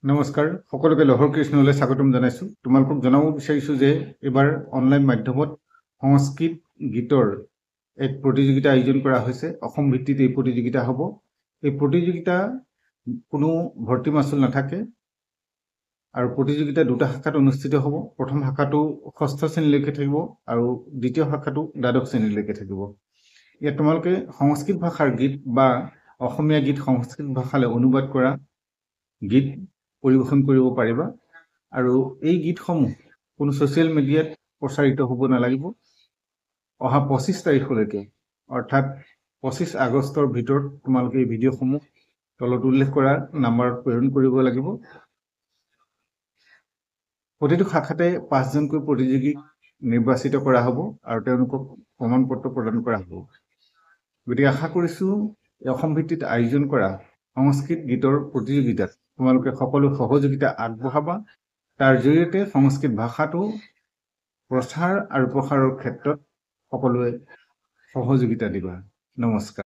নমস্কাৰ সকলোকে লহৰ কৃষ্ণলৈ স্বাগতম জনাইছোঁ। তোমালোকক জনাব বিচাৰিছোঁ যে এইবাৰ অনলাইন মাধ্যমত সংস্কৃত গীতৰ এক প্ৰতিযোগিতা আয়োজন কৰা হৈছে। অসম ভিত্তিত এই প্ৰতিযোগিতা হ'ব। এই প্ৰতিযোগিতা কোনো ভৰ্তি মাচুল নাথাকে আৰু প্ৰতিযোগিতা দুটা শাখাত অনুষ্ঠিত হ'ব। প্ৰথম শাখাটো 6ষ্ঠ শ্ৰেণীলৈকে থাকিব আৰু দ্বিতীয় শাখাটো দ্বাদশ শ্ৰেণীলৈকে থাকিব। ইয়াত তোমালোকে সংস্কৃত ভাষাৰ গীত বা অসমীয়া গীত সংস্কৃত ভাষালৈ অনুবাদ কৰা গীত পৰিৱেশন কৰিব পাৰিবা আৰু এই গীতসমূহ কোনো ছ'চিয়েল মিডিয়াত প্ৰচাৰিত হ'ব নালাগিব। অহা 25 তাৰিখলৈকে অৰ্থাৎ 25 আগষ্টৰ ভিতৰত তোমালোকে এই ভিডিঅ'সমূহ তলত উল্লেখ কৰা নাম্বাৰত প্ৰেৰণ কৰিব লাগিব। প্ৰতিটো শাখাতে 5জনকৈ প্ৰতিযোগীক নিৰ্বাচিত কৰা হ'ব আৰু তেওঁলোকক প্ৰমাণপত্ৰ প্ৰদান কৰা হ'ব। গতিকে আশা কৰিছোঁ এই অসম ভিত্তিত আয়োজন কৰা সংস্কৃত গীতৰ প্ৰতিযোগিতাত তোমালোকে সকলো সহযোগিতা আগবঢ়াবা। তাৰ জৰিয়তে সংস্কৃত ভাষাটো প্ৰচাৰ আৰু প্ৰসাৰৰ ক্ষেত্ৰত সকলোৱে সহযোগিতা দিবা। নমস্কাৰ।